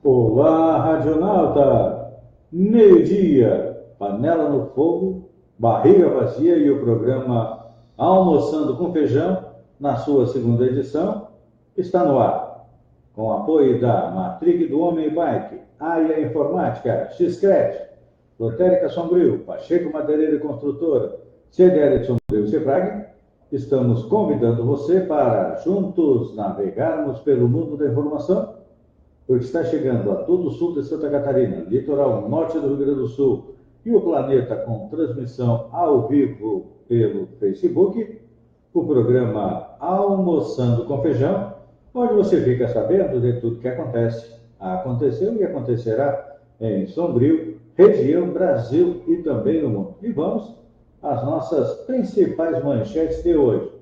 Olá, radionauta! Meio-dia, panela no fogo, barriga vazia e o programa Almoçando com Feijão, na sua segunda edição, está no ar. Com apoio da Matric do Homem Bike, Área Informática, Xcret, Lotérica Sombrio, Pacheco Madeireira e Construtora, CDL de Sombrio e Sebrag, estamos convidando você para juntos navegarmos pelo mundo da informação, porque está chegando a todo o sul de Santa Catarina, litoral norte do Rio Grande do Sul e o planeta com transmissão ao vivo pelo Facebook, o programa Almoçando com Feijão, onde você fica sabendo de tudo que aconteceu e acontecerá em Sombrio, região, Brasil e também no mundo. E vamos às nossas principais manchetes de hoje.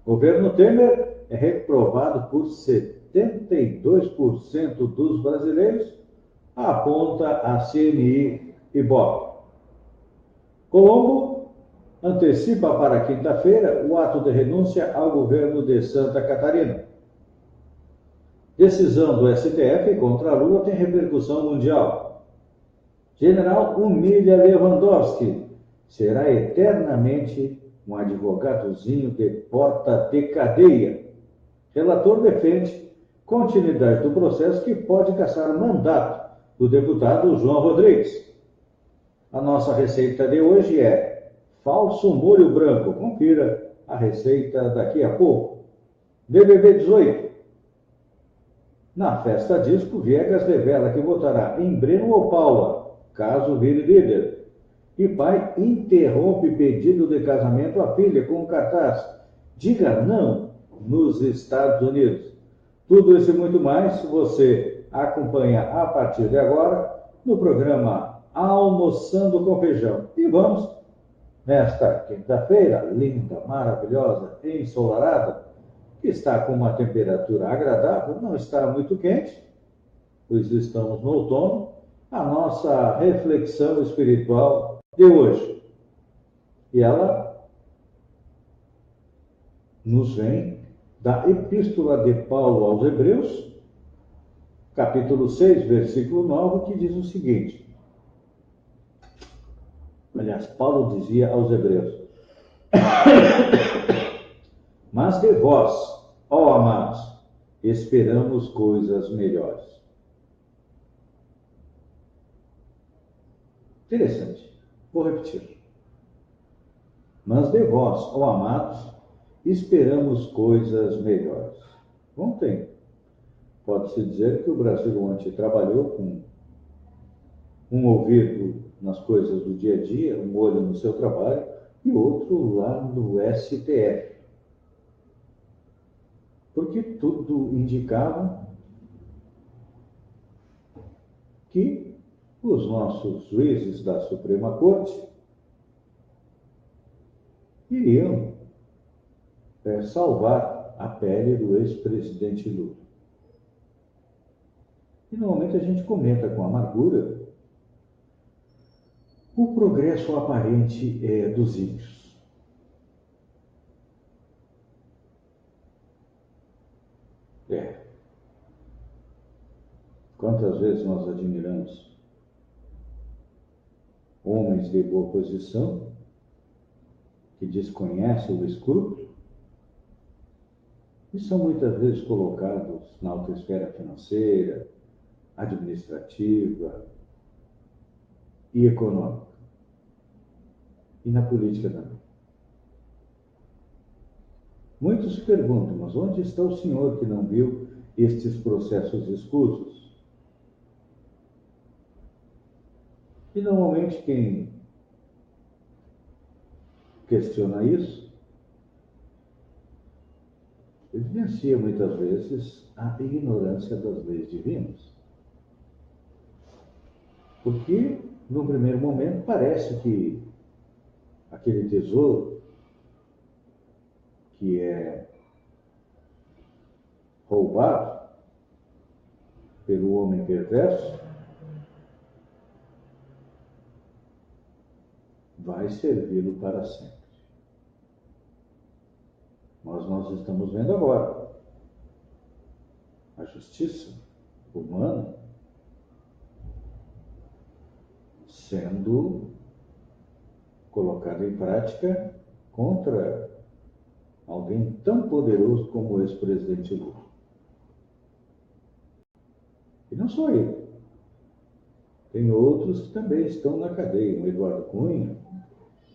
O governo Temer é reprovado por 72% dos brasileiros, aponta a CNI e Ibope. Colombo antecipa para quinta-feira o ato de renúncia ao governo de Santa Catarina. Decisão do STF contra Lula tem repercussão mundial. General humilha Lewandowski. Será eternamente um advogadozinho de porta de cadeia. Relator defende continuidade do processo que pode caçar o mandato do deputado João Rodrigues. A nossa receita de hoje é falso molho branco. Confira a receita daqui a pouco. BBB 18. Na festa disco, Viegas revela que votará em Breno ou Paula, caso vire líder. E pai interrompe pedido de casamento à filha com cartaz "Diga não" nos Estados Unidos. Tudo isso e muito mais você acompanha a partir de agora no programa Almoçando com Feijão. E vamos, nesta quinta-feira, linda, maravilhosa, ensolarada, que está com uma temperatura agradável, não está muito quente, pois estamos no outono, a nossa reflexão espiritual de hoje. E ela nos vem da Epístola de Paulo aos Hebreus, capítulo 6, versículo 9, que diz o seguinte. Aliás, Paulo dizia aos Hebreus: Mas de vós, ó amados, esperamos coisas melhores. Interessante. Vou repetir. Mas de vós, ó amados, esperamos coisas melhores. Ontem, pode-se dizer que o Brasil ontem trabalhou com um ouvido nas coisas do dia a dia, um olho no seu trabalho e outro lá no STF. Porque tudo indicava que os nossos juízes da Suprema Corte iriam salvar a pele do ex-presidente Lula. E normalmente a gente comenta com amargura o progresso aparente dos ímpios. Quantas vezes nós admiramos homens de boa posição que desconhecem o escrúpulo e são muitas vezes colocados na alta esfera financeira, administrativa e econômica. E na política também. Muitos se perguntam, mas onde está o senhor que não viu estes processos escusos? E normalmente quem questiona isso evidencia muitas vezes a ignorância das leis divinas. Porque, no primeiro momento, parece que aquele tesouro que é roubado pelo homem perverso vai servi-lo para sempre. Mas nós estamos vendo agora a justiça humana sendo colocada em prática contra alguém tão poderoso como o ex-presidente Lula. E não só ele. Tem outros que também estão na cadeia. O Eduardo Cunha,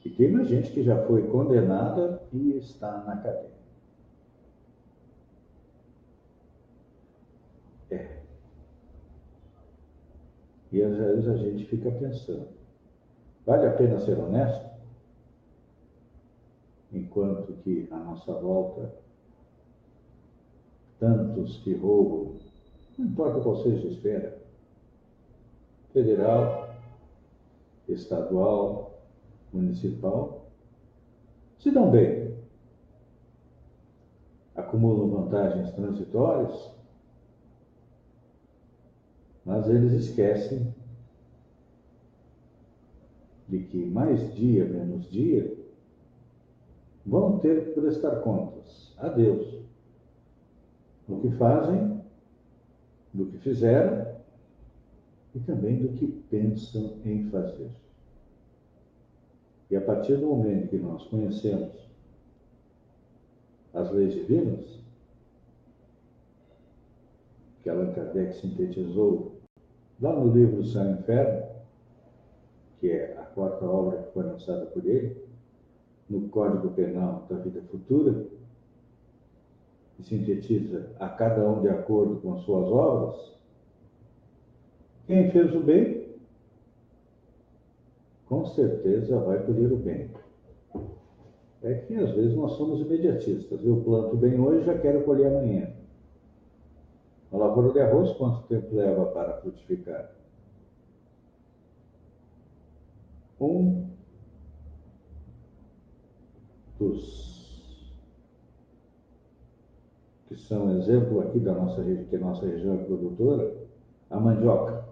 e tem mais gente que já foi condenada e está na cadeia. E às vezes a gente fica pensando, vale a pena ser honesto? Enquanto que à nossa volta, tantos que roubam, não importa qual seja a esfera, federal, estadual, municipal, se dão bem, acumulam vantagens transitórias, mas eles esquecem de que mais dia, menos dia, vão ter que prestar contas a Deus do que fazem, do que fizeram e também do que pensam em fazer. E a partir do momento que nós conhecemos as leis divinas, que Allan Kardec sintetizou lá no livro Céu e Inferno, que é a quarta obra que foi lançada por ele, no Código Penal da Vida Futura, que sintetiza a cada um de acordo com as suas obras, quem fez o bem, com certeza vai colher o bem. É que às vezes nós somos imediatistas. Eu planto bem hoje e já quero colher amanhã. A lavoura de arroz, quanto tempo leva para frutificar? Um dos que são exemplo aqui da nossa região, que a nossa região é produtora, a mandioca.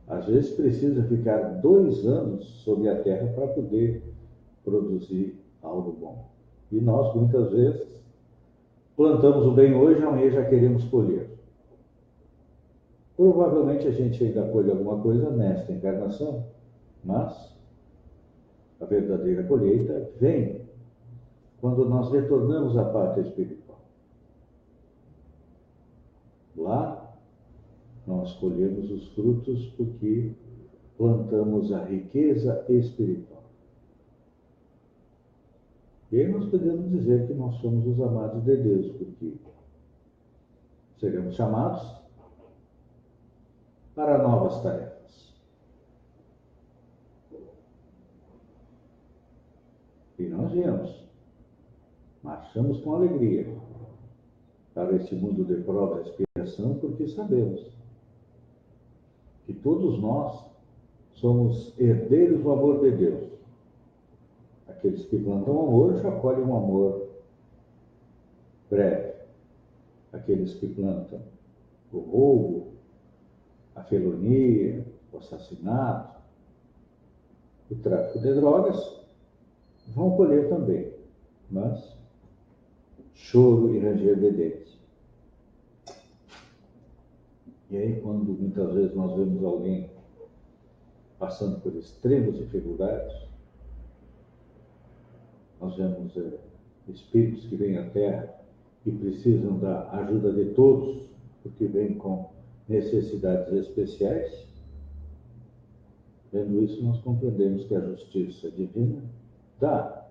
Às vezes precisa ficar 2 anos sob a terra para poder produzir algo bom. E nós, muitas vezes, plantamos o bem hoje, amanhã já queremos colher. Provavelmente a gente ainda colhe alguma coisa nesta encarnação, mas a verdadeira colheita vem quando nós retornamos à pátria espiritual. Lá, nós colhemos os frutos porque plantamos a riqueza espiritual. E aí nós podemos dizer que nós somos os amados de Deus, porque seremos chamados para novas tarefas. E nós viemos, marchamos com alegria para este mundo de prova e expiação, porque sabemos que todos nós somos herdeiros do amor de Deus. Aqueles que plantam amor já colhem um amor breve. Aqueles que plantam o roubo, a felonia, o assassinato, o tráfico de drogas, vão colher também, mas choro e ranger de dentes. E aí, quando muitas vezes nós vemos alguém passando por extremas dificuldades, nós vemos espíritos que vêm à Terra e precisam da ajuda de todos, porque vêm com necessidades especiais. Vendo isso, nós compreendemos que a justiça divina dá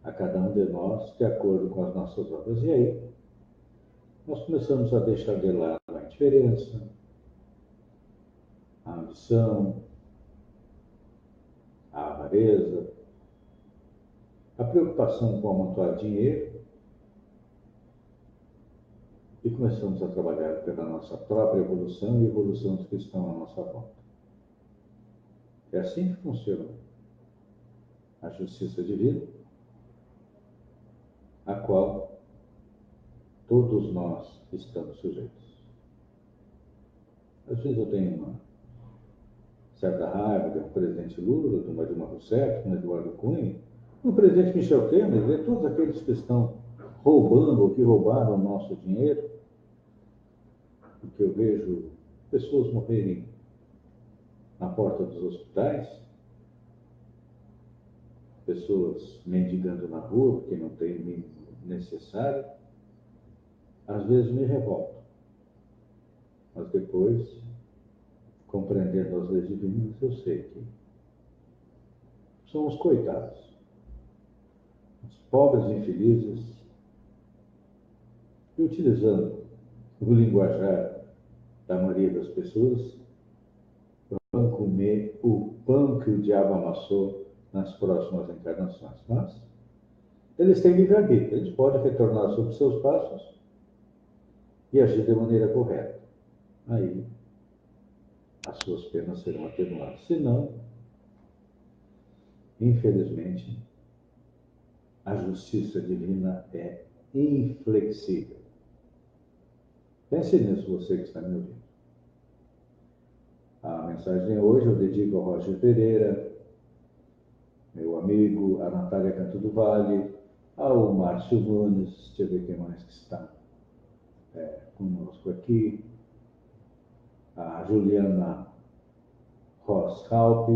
a cada um de nós de acordo com as nossas obras. E aí, nós começamos a deixar de lado a indiferença, a ambição, a avareza, a preocupação com amontoar dinheiro, e começamos a trabalhar pela nossa própria evolução e evolução dos que estão à nossa volta. É assim que funciona a justiça divina, a qual todos nós estamos sujeitos. Às vezes eu tenho uma certa raiva do presidente Lula, do Dilma Rousseff, do Eduardo Cunha, do presidente Michel Temer, e todos aqueles que estão roubando ou que roubaram o nosso dinheiro, porque eu vejo pessoas morrerem na porta dos hospitais, pessoas mendigando na rua, porque não tem o mínimo necessário, às vezes me revolto. Mas depois, compreendendo as leis divinas, eu sei que são os coitados, os pobres infelizes, e utilizando o linguajar da maioria das pessoas, vão comer o pão que o diabo amassou nas próximas encarnações. Mas eles têm livre-arbítrio, eles podem retornar sobre seus passos e agir de maneira correta. Aí as suas penas serão atenuadas. Se não, infelizmente, a justiça divina é inflexível. Pense nisso, você que está me ouvindo. A mensagem de hoje eu dedico ao Roger Pereira, meu amigo, a Natália Canto do Vale, ao Márcio Nunes, deixa eu ver quem mais que está conosco aqui, a Juliana Roshalp,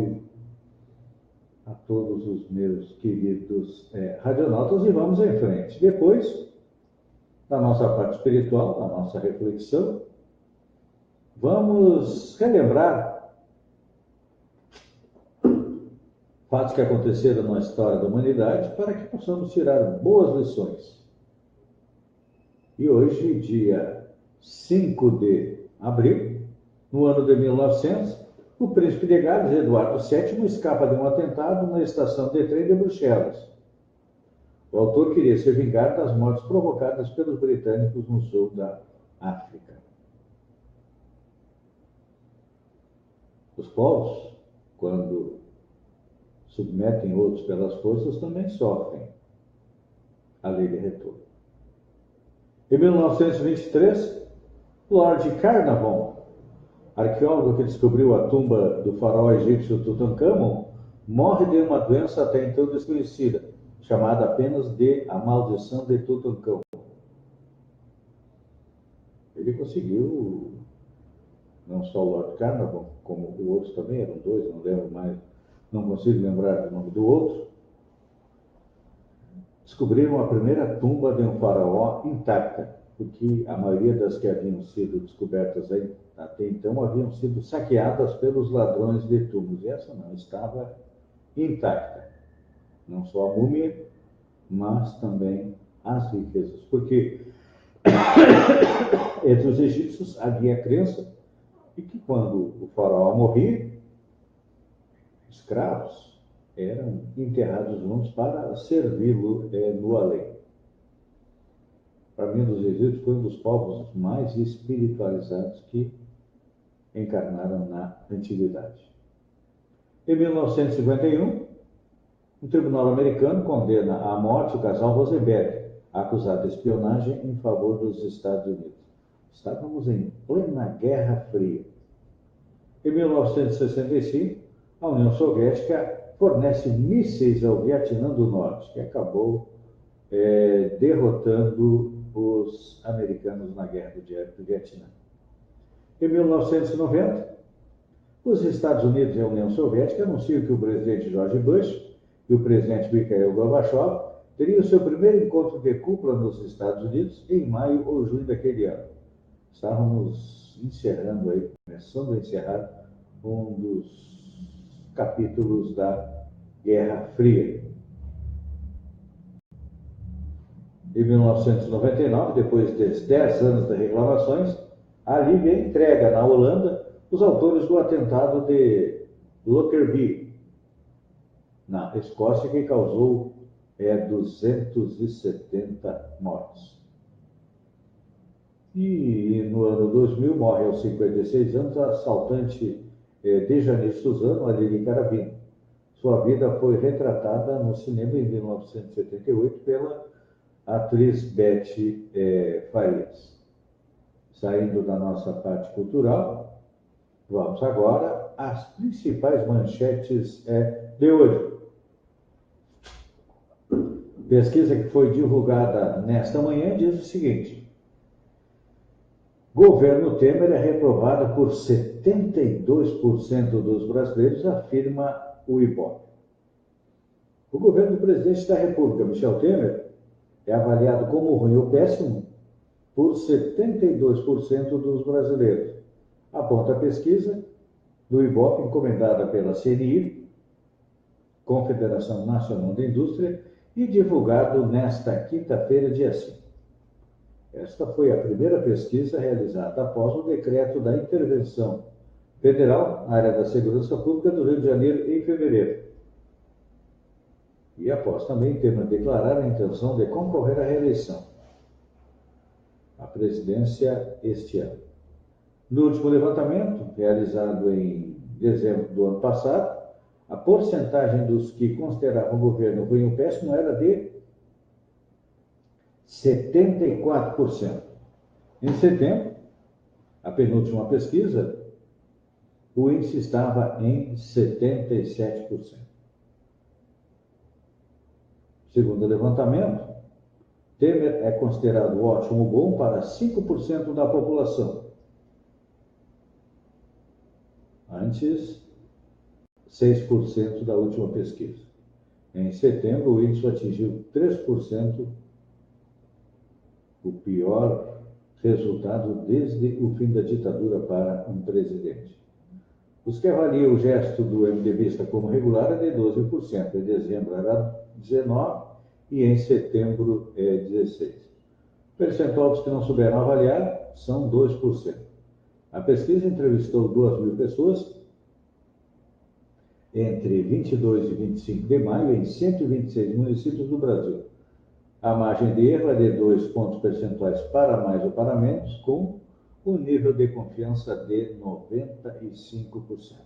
a todos os meus queridos radionautas, e vamos em frente. Depois, da nossa parte espiritual, da nossa reflexão, vamos relembrar fatos que aconteceram na história da humanidade para que possamos tirar boas lições. E hoje, dia 5 de abril, no ano de 1900, o príncipe de Gales, Eduardo VII, escapa de um atentado na estação de trem de Bruxelas. O autor queria se vingar das mortes provocadas pelos britânicos no sul da África. Os povos, quando submetem outros pelas forças, também sofrem a lei de retorno. Em 1923, Lord Carnarvon, arqueólogo que descobriu a tumba do faraó egípcio Tutancâmon, morre de uma doença até então desconhecida, chamada apenas de a maldição de Tutancâmon. Ele conseguiu, não só o Lord Carnarvon, como o outro também, eram dois, não lembro mais, não consigo lembrar do nome do outro, descobriram a primeira tumba de um faraó intacta, porque a maioria das que haviam sido descobertas até então haviam sido saqueadas pelos ladrões de túmulos, e essa não, estava intacta. Não só a múmia, mas também as riquezas, porque entre os egípcios havia a crença de que quando o faraó morria, escravos eram enterrados juntos para servi-lo no além. Para mim, os egípcios foi um dos povos mais espiritualizados que encarnaram na antiguidade. Em 1951, um tribunal americano condena à morte o casal Rosenberg, acusado de espionagem em favor dos Estados Unidos. Estávamos em plena Guerra Fria. Em 1965, a União Soviética fornece mísseis ao Vietnã do Norte, que acabou derrotando os americanos na Guerra do Vietnã. Em 1990, os Estados Unidos e a União Soviética anunciam que o presidente George Bush e o presidente Mikhail Gorbachev teriam seu primeiro encontro de cúpula nos Estados Unidos em maio ou junho daquele ano. Estávamos encerrando aí, começando a encerrar um dos capítulos da Guerra Fria. Em 1999, depois de 10 anos de reclamações, a Líbia entrega na Holanda os autores do atentado de Lockerbie, na Escócia, que causou 270 mortes. E no ano 2000 morre aos 56 anos a assaltante Dejane Suzano, a Lili Carabino. Sua vida foi retratada no cinema em 1978 pela atriz Betty Farias. Saindo da nossa parte cultural, vamos agora às principais manchetes de hoje. Pesquisa que foi divulgada nesta manhã diz o seguinte: governo Temer é reprovado por 70% 72% dos brasileiros, afirma o Ibope. O governo do presidente da República, Michel Temer, é avaliado como ruim ou péssimo por 72% dos brasileiros, aponta a pesquisa do Ibope, encomendada pela CNI, Confederação Nacional da Indústria, e divulgado nesta quinta-feira, dia 5. Esta foi a primeira pesquisa realizada após o decreto da intervenção federal na área da segurança pública do Rio de Janeiro em fevereiro. E após também Temer declarar a intenção de concorrer à reeleição à presidência este ano. No último levantamento, realizado em dezembro do ano passado, a porcentagem dos que consideravam o governo ruim ou péssimo era de 74%. Em setembro, a penúltima pesquisa, o índice estava em 77%. Segundo o levantamento, Temer é considerado ótimo ou bom para 5% da população. Antes, 6% da última pesquisa. Em setembro, o índice atingiu 3%, o pior resultado desde o fim da ditadura para um presidente. Os que avaliam o gesto do MDBista como regular é de 12%, em dezembro era 19% e em setembro é 16%. O percentual dos que não souberam avaliar são 2%. A pesquisa entrevistou 2.000 pessoas entre 22 e 25 de maio em 126 municípios do Brasil. A margem de erro é de 2 pontos percentuais para mais ou para menos, com o nível de confiança de 95%.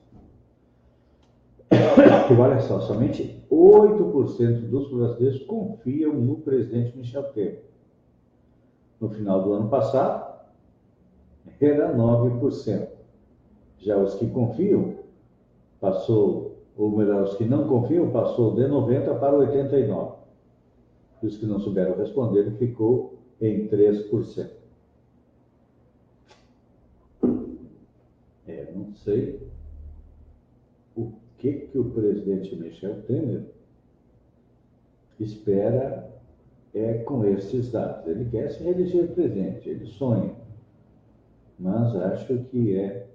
E olha só, somente 8% dos brasileiros confiam no presidente Michel Temer. No final do ano passado, era 9%. Já os que confiam, ou melhor, os que não confiam, passou de 90% para 89%. E os que não souberam responder, ficou em 3%. Não sei o que o presidente Michel Temer espera com esses dados. Ele quer se reeleger presidente, ele sonha, mas acho que é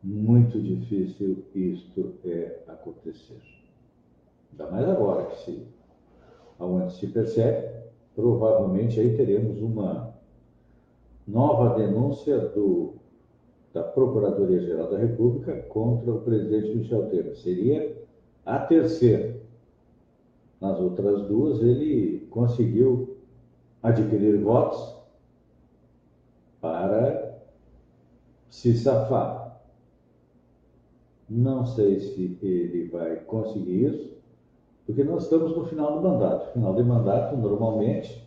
muito difícil isto acontecer. Ainda mais agora que onde se percebe, provavelmente aí teremos uma nova denúncia da Procuradoria-Geral da República contra o presidente Michel Temer. Seria a terceira. Nas outras duas, ele conseguiu adquirir votos para se safar. Não sei se ele vai conseguir isso, porque nós estamos no final do mandato. Final de mandato, normalmente,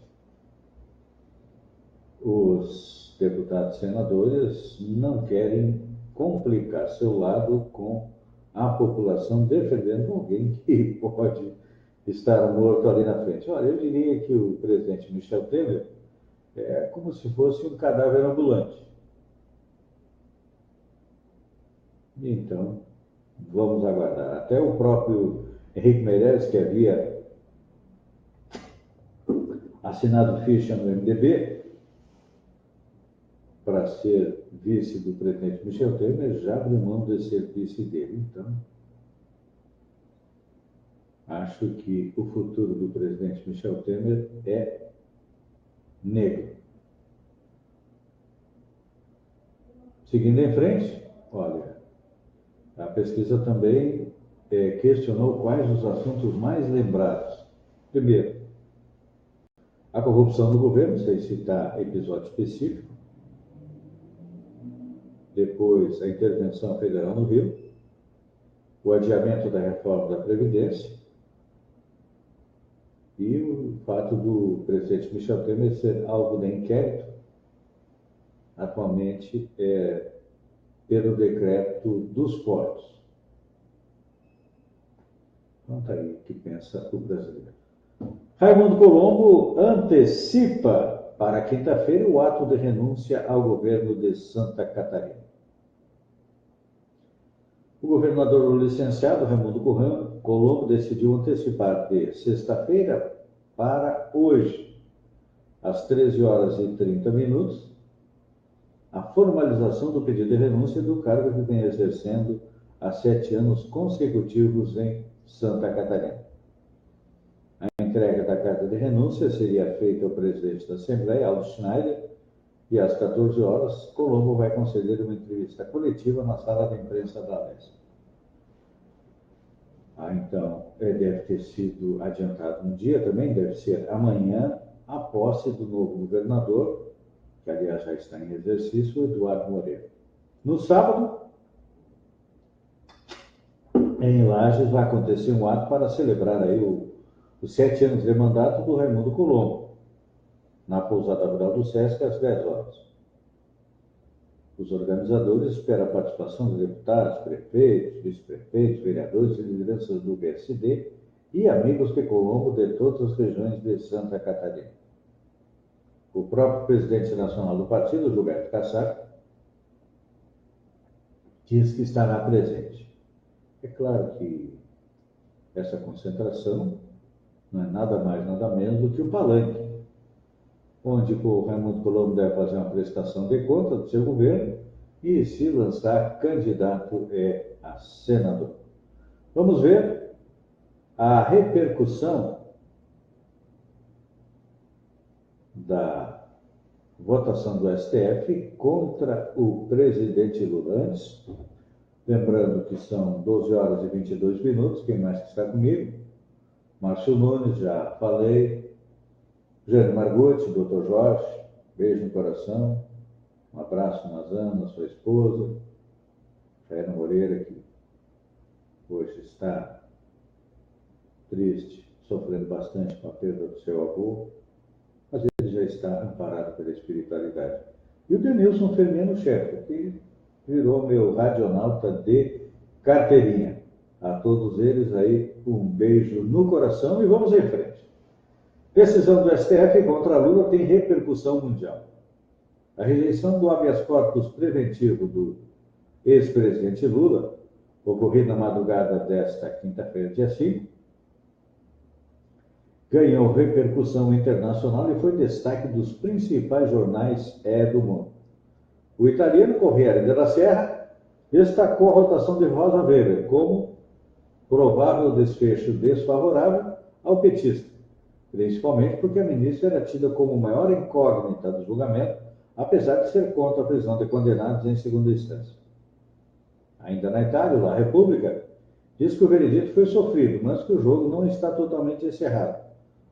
os deputados e senadores não querem complicar seu lado com a população defendendo alguém que pode estar morto ali na frente. Olha, eu diria que o presidente Michel Temer é como se fosse um cadáver ambulante. Então, vamos aguardar. Até o próprio Henrique Meirelles, que havia assinado ficha no MDB para ser vice do presidente Michel Temer, já abriu mão de ser vice dele. Então, acho que o futuro do presidente Michel Temer é negro. Seguindo em frente, olha, a pesquisa também questionou quais os assuntos mais lembrados. Primeiro, a corrupção no governo, sem citar episódio específico. Depois, a intervenção federal no Rio, o adiamento da reforma da Previdência e o fato do presidente Michel Temer ser alvo de inquérito, atualmente, pelo decreto dos portos. Então, está aí o que pensa o brasileiro. Raimundo Colombo antecipa para quinta-feira o ato de renúncia ao governo de Santa Catarina. O governador licenciado Raimundo Colombo decidiu antecipar de sexta-feira para hoje, às 13 horas e 30 minutos, a formalização do pedido de renúncia do cargo que vem exercendo há 7 anos consecutivos em Santa Catarina. A entrega da carta de renúncia seria feita ao presidente da Assembleia, Aldo Schneider, e às 14 horas, Colombo vai conceder uma entrevista coletiva na sala de imprensa da Leste. Então, deve ter sido adiantado um dia também, deve ser amanhã, a posse do novo governador, que aliás já está em exercício, Eduardo Moreira. No sábado, em Lages, vai acontecer um ato para celebrar aí os 7 anos de mandato do Raimundo Colombo, na pousada rural do Sesc, às 10 horas. Os organizadores esperam a participação de deputados, prefeitos, vice-prefeitos, vereadores e lideranças do PSD e amigos de Colombo de todas as regiões de Santa Catarina. O próprio presidente nacional do partido, Gilberto Kassab, diz que estará presente. É claro que essa concentração não é nada mais, nada menos do que o palanque, onde o Raimundo Colombo deve fazer uma prestação de conta do seu governo e, se lançar candidato, a senador. Vamos ver a repercussão da votação do STF contra o presidente Lula. Antes, lembrando que são 12 horas e 22 minutos, quem mais que está comigo? Márcio Nunes, já falei. Jane Margotti, Dr. Jorge, beijo no coração, um abraço na Zana, sua esposa, Jair Moreira, que hoje está triste, sofrendo bastante com a perda do seu avô, mas ele já está amparado pela espiritualidade. E o Denilson Firmino Chefe, que virou meu radionauta de carteirinha. A todos eles aí, um beijo no coração e vamos em frente. Decisão do STF contra Lula tem repercussão mundial. A rejeição do habeas corpus preventivo do ex-presidente Lula, ocorrida na madrugada desta quinta-feira, dia 5, ganhou repercussão internacional e foi destaque dos principais jornais do mundo. O italiano Corriere della Sera destacou a rotação de Rosa Weber como provável desfecho desfavorável ao petista, principalmente porque a ministra era tida como maior incógnita do julgamento, apesar de ser contra a prisão de condenados em segunda instância. Ainda na Itália, La Repubblica diz que o veredito foi sofrido, mas que o jogo não está totalmente encerrado,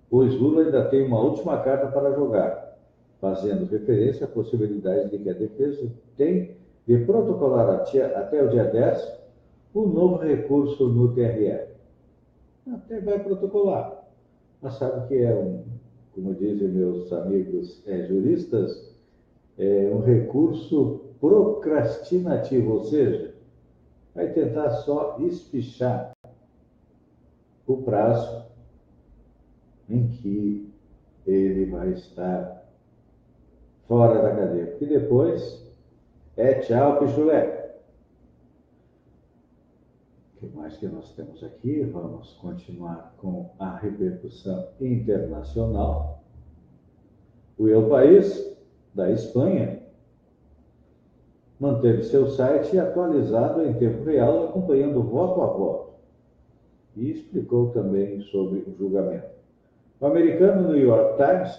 pois Lula ainda tem uma última carta para jogar, fazendo referência à possibilidade de que a defesa tem de protocolar até o dia 10 o novo recurso no TRE. Até vai protocolar. Mas sabe que como dizem meus amigos juristas, um recurso procrastinativo, ou seja, vai tentar só espichar o prazo em que ele vai estar fora da cadeia. Porque depois tchau, pichulé. O que mais que nós temos aqui? Vamos continuar com a repercussão internacional. O El País, da Espanha, manteve seu site atualizado em tempo real, acompanhando voto a voto, e explicou também sobre o julgamento. O americano New York Times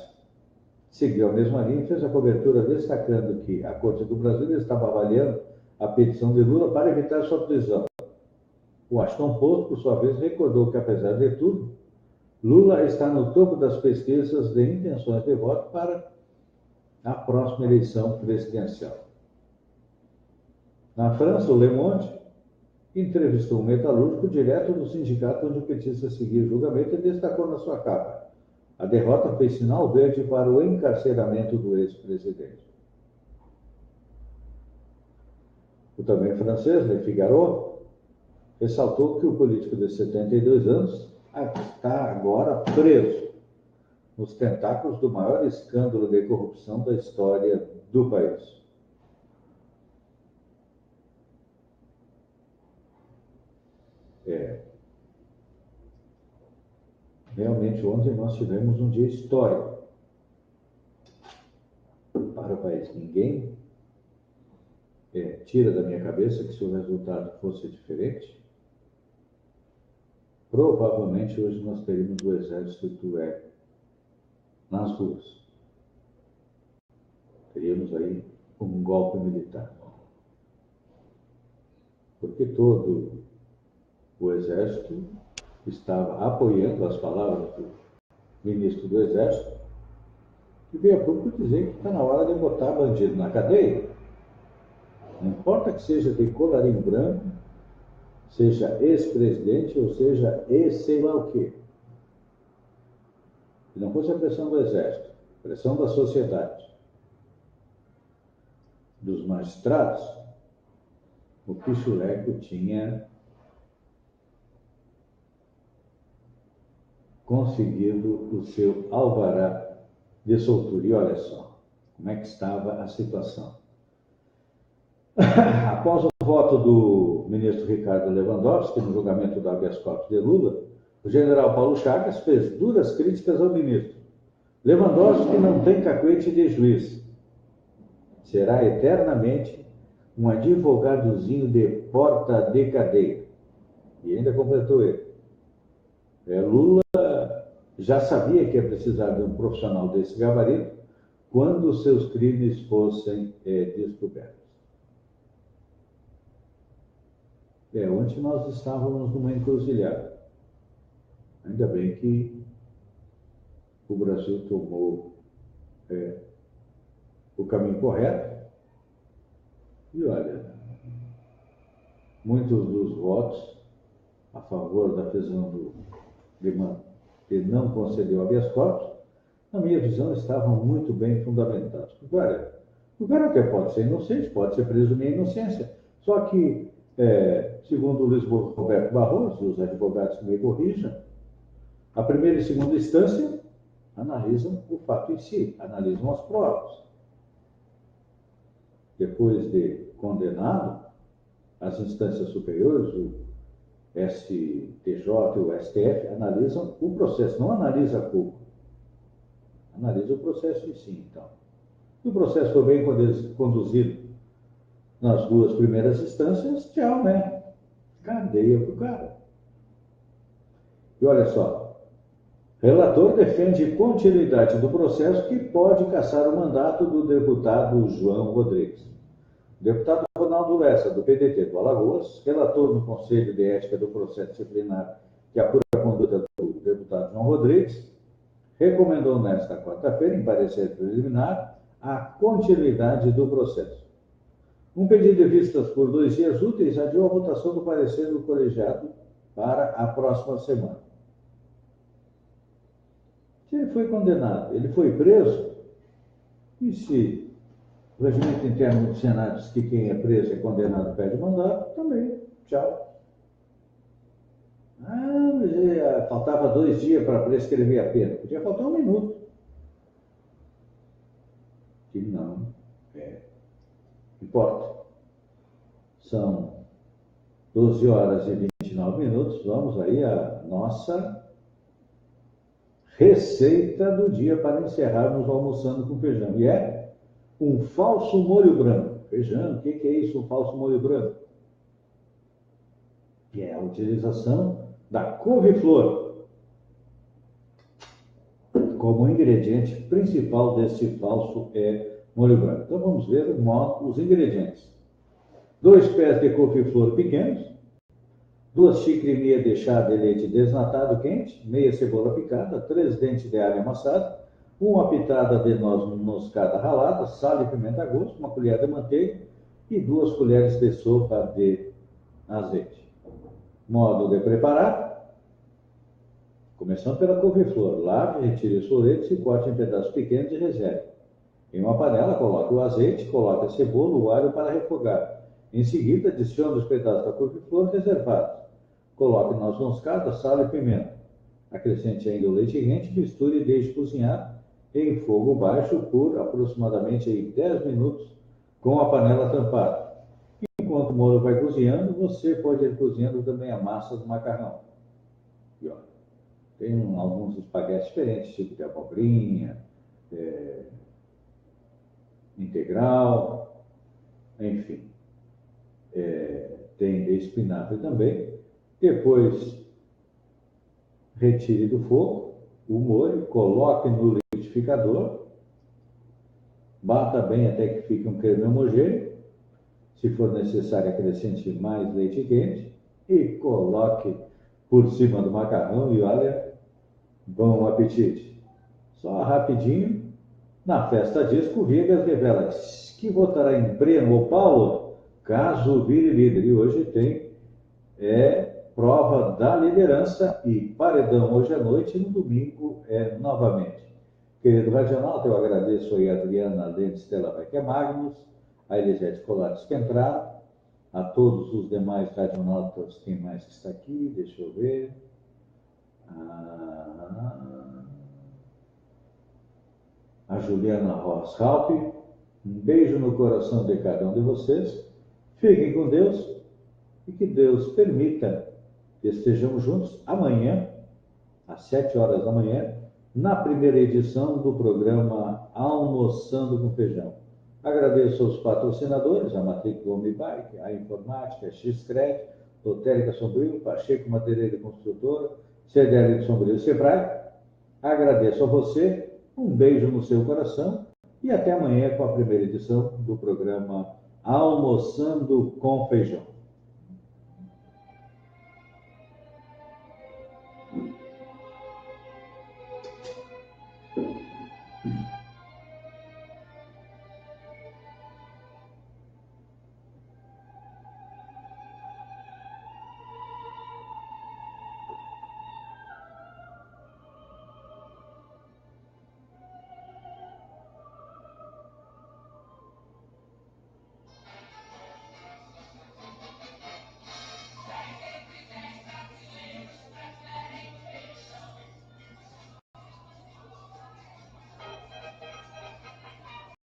seguiu a mesma linha e fez a cobertura destacando que a Corte do Brasil estava avaliando a petição de Lula para evitar sua prisão. O Washington Post, por sua vez, recordou que, apesar de tudo, Lula está no topo das pesquisas de intenções de voto para a próxima eleição presidencial. Na França, o Le Monde entrevistou um metalúrgico direto do sindicato onde o petista seguia o julgamento e destacou na sua capa: a derrota fez sinal verde para o encarceramento do ex-presidente. O também francês, Le Figaro, ressaltou que o político de 72 anos está agora preso nos tentáculos do maior escândalo de corrupção da história do país. Realmente, ontem nós tivemos um dia histórico para o país. Ninguém tira da minha cabeça que se o resultado fosse diferente, provavelmente hoje nós teríamos o exército nas ruas. Teríamos aí um golpe militar. Porque todo o exército estava apoiando as palavras do ministro do Exército, que veio a público dizer que está na hora de botar bandido na cadeia. Não importa que seja de colarinho branco, seja ex-presidente ou seja sei lá o quê. Se não fosse a pressão do Exército, a pressão da sociedade, dos magistrados, o Pichuleco tinha conseguido o seu alvará de soltura. E olha só como é que estava a situação. Após o voto do ministro Ricardo Lewandowski no julgamento do habeas corpus de Lula, o general Paulo Chagas fez duras críticas ao ministro. Lewandowski não tem cacuete de juiz. Será eternamente um advogadozinho de porta de cadeia. E ainda completou ele. Lula já sabia que ia precisar de um profissional desse gabarito quando os seus crimes fossem descobertos. Ontem nós estávamos numa encruzilhada. Ainda bem que o Brasil tomou o caminho correto. E olha, muitos dos votos a favor da prisão do Lima, que não concedeu habeas corpus, na minha visão, estavam muito bem fundamentados. Porque, olha, o cara até pode ser inocente, pode ser presumir a inocência. Só que, segundo o Luiz Roberto Barroso, os advogados que me corrijam, a primeira e segunda instância analisam o fato em si, analisam as provas. Depois de condenado, as instâncias superiores, o STJ e o STF, analisam o processo, não analisa a culpa. Analisa o processo em si, então. Se o processo for bem conduzido nas duas primeiras instâncias, tchau, né? Cadeia pro cara. E olha só, relator defende continuidade do processo que pode cassar o mandato do deputado João Rodrigues. O deputado Ronaldo Lessa, do PDT do Alagoas, relator no Conselho de Ética do Processo Disciplinar que apura a conduta do deputado João Rodrigues, recomendou nesta quarta-feira, em parecer preliminar, a continuidade do processo. Um pedido de vistas por 2 dias úteis adiou a votação do parecer do colegiado para a próxima semana. Se ele foi condenado, ele foi preso, e se o regimento interno do Senado diz que quem é preso é condenado perde mandato, também, tchau. Mas faltava 2 dias para prescrever a pena. Podia faltar 1 minuto. Que não importa. São 12 horas e 29 minutos. Vamos aí à nossa receita do dia para encerrarmos almoçando com feijão. E é um falso molho branco. Feijão, o que é isso, um falso molho branco? Que é a utilização da couve-flor como ingrediente principal desse falso molho branco. Então vamos ver os ingredientes. 2 pés de couve-flor pequenos, 2 xícaras e meia de chá de leite desnatado quente, meia cebola picada, 3 dentes de alho amassado, 1 pitada de noz moscada ralada, sal e pimenta a gosto, 1 colher de manteiga e 2 colheres de sopa de azeite. Modo de preparar: começando pela couve-flor, lave, retire os floretes e corte em pedaços pequenos e reserve. Em uma panela, coloque o azeite, coloque a cebola, o alho para refogar. Em seguida, adicione os pedaços da couve-flor reservados. Coloque noz moscada, sal e pimenta. Acrescente ainda o leite quente, misture e deixe cozinhar em fogo baixo por aproximadamente 10 minutos com a panela tampada. Enquanto o molho vai cozinhando, você pode ir cozinhando também a massa do macarrão. E olha, Tem alguns espaguetes diferentes, tipo de abobrinha, integral, enfim. Tem de espinafre também. Depois, retire do fogo o molho, coloque no liquidificador, bata bem até que fique um creme homogêneo. Se for necessário, acrescente mais leite quente e coloque por cima do macarrão e olha, bom apetite. Só rapidinho, na festa disco, Viegas revela que votará em Breno ou Paulo, caso vire líder. E hoje tem prova da liderança e paredão hoje à noite e no domingo novamente. Querido Radionauta, eu agradeço aí a Adriana Lente Stella Becker Magnus, a Elisete Colares que entraram, a todos os demais radionautas, quem mais que está aqui, deixa eu ver. A Juliana Roshalp, um beijo no coração de cada um de vocês, fiquem com Deus e que Deus permita que estejamos juntos amanhã, às 7 horas da manhã, na primeira edição do programa Almoçando com Feijão. Agradeço aos patrocinadores, a Matrícula Home Bike, a Informática, a X-Cred, Lotérica Sombrio, Pacheco Madeireira Construtora, CDL de Sombrio e Sebrae. Agradeço a você, um beijo no seu coração e até amanhã com a primeira edição do programa Almoçando com Feijão.